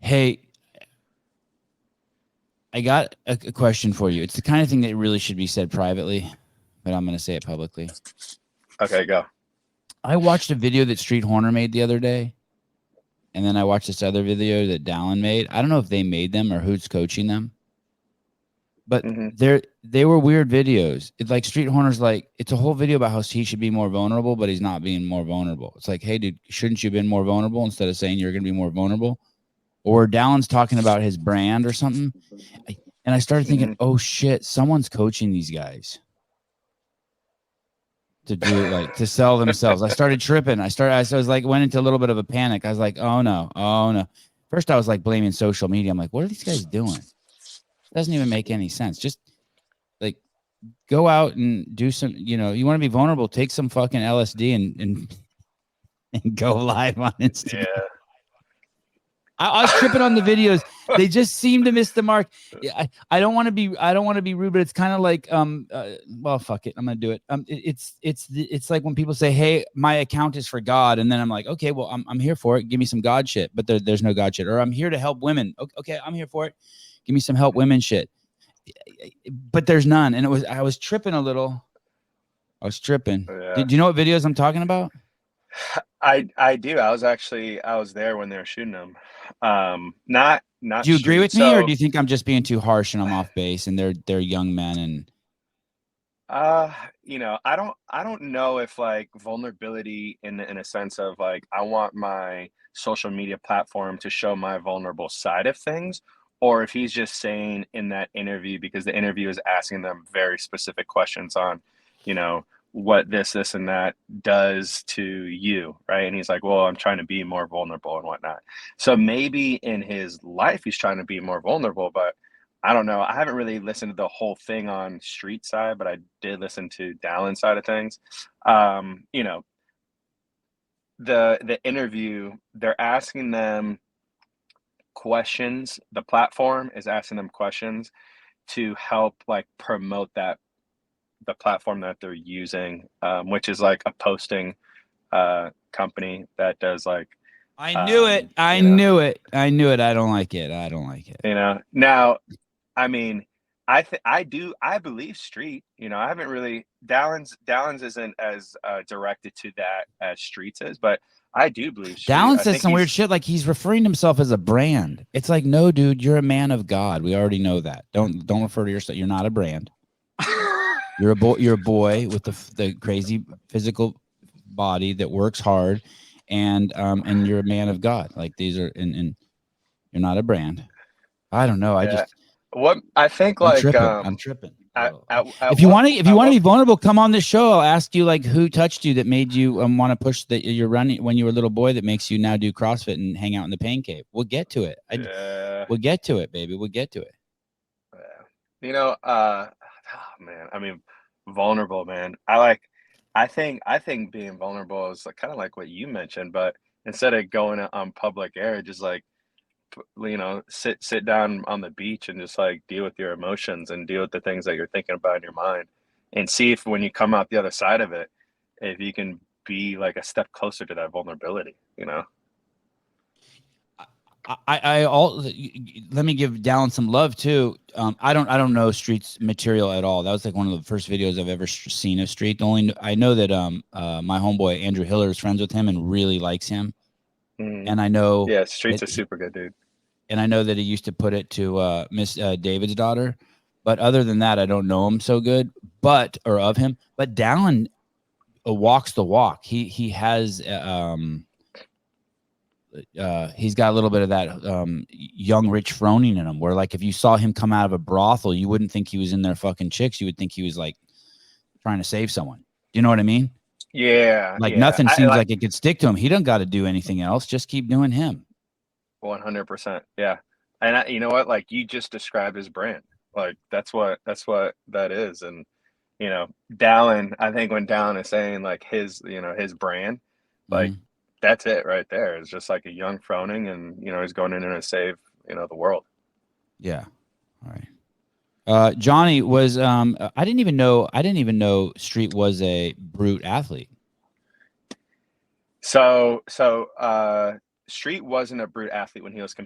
Hey, I got a question for you. It's the kind of thing that really should be said privately, but I'm going to say it publicly. Okay, go. I watched a video that Street Horner made the other day, and then I watched this other video that Dallin made. I don't know if they made them or who's coaching them, but Hmm. they were weird videos. It's like Street Horner's like, it's a whole video about how he should be more vulnerable, but he's not being more vulnerable. It's like, hey, dude, shouldn't you have been more vulnerable instead of saying you're going to be more vulnerable? Or Dallin's talking about his brand or something. And I started thinking, Hmm. oh shit, someone's coaching these guys to do like to sell themselves. I started tripping. I was like, went into a little bit of a panic. I was like, oh no, oh no. First, I was like blaming social media. I'm like, what are these guys doing? It doesn't even make any sense. Just like go out and do some, you want to be vulnerable, take some fucking LSD and go live on Instagram. Yeah. I was tripping on the videos. They just seem to miss the mark. I don't want to be rude, but it's kind of like well, fuck it, I'm gonna do it. It's like when people say, hey, my account is for God, and then I'm like, okay, well, I'm here for it, give me some God shit, but there's no God shit. Or I'm here to help women. Okay, I'm here for it, give me some help women shit, but there's none. And I was tripping a little. I was tripping. Yeah. Do you know what videos I'm talking about? I do. I was there when they were shooting them. Not Do you agree street. with me, or do So you think I'm just being too harsh and I'm off base and they're young men and uh I don't know if like vulnerability in a sense of like I want my social media platform to show my vulnerable side of things, or if he's just saying in that interview because the interview is asking them very specific questions on, you know, what this and that does to you, right? And he's like, well, I'm trying to be more vulnerable and whatnot. So maybe in his life he's trying to be more vulnerable, but I don't know. I haven't really listened to the whole thing on street side, but I did listen to Dallin side of things. You know, the interview, they're asking them questions. The platform is asking them questions to help like promote that the platform that they're using, which is like a posting company that does like I knew it. I you know, knew it. I knew it. I don't like it. I don't like it. now I mean, I believe Street. You know, I haven't really Dallins isn't as directed to that as Streets is, but I do believe Street. Dallin I says think some weird he's shit like he's referring to himself as a brand. It's like, no, dude, you're a man of God. We already know that. Don't refer to yourself. You're not a brand. You're a boy. You're a boy with the crazy physical body that works hard, and you're a man of God. Like these are and you're not a brand. I don't know. yeah. What I think I'm like tripping. I'm tripping. at If you want to what be vulnerable, come on this show. I'll ask you like who touched you that made you want to push that you're running when you were a little boy that makes you now do CrossFit and hang out in the pain cave. We'll get to it. yeah, We'll get to it, baby. We'll get to it. yeah. Oh, man, I mean vulnerable, man. I think being vulnerable is like kind of like what you mentioned, but instead of going on public air, just like sit down on the beach and just like deal with your emotions and deal with the things that you're thinking about in your mind and see if when you come out the other side of it, if you can be like a step closer to that vulnerability. I all let me give Dallin some love too. I don't know Street's material at all. That was like one of the first videos I've ever seen of Street. The only I know that my homeboy Andrew Hiller is friends with him and really likes him, Mm. and I know Yeah, Street's that a super good dude. he used to put it to Miss David's daughter. But other than that, I don't know him so good, or of him. But Dallin walks the walk. He has he's got a little bit of that young rich Froning in him, where like if you saw him come out of a brothel, you wouldn't think he was in there fucking chicks. You would think he was like trying to save someone. Do you know what I mean? Yeah, Like yeah. nothing I seems like like it could stick to him. He doesn't got to do anything else. Just keep doing him. 100%. Yeah. And you know what? Like you just described his brand. Like that's what that is. And Dallin, I think when Dallin is saying like his brand, like Mhm. that's it right there. It's just like a young Froning and he's going in there to save, the world. Yeah. All right. Johnny was I didn't even know Street was a brute athlete. So Street wasn't a brute athlete when he was competing.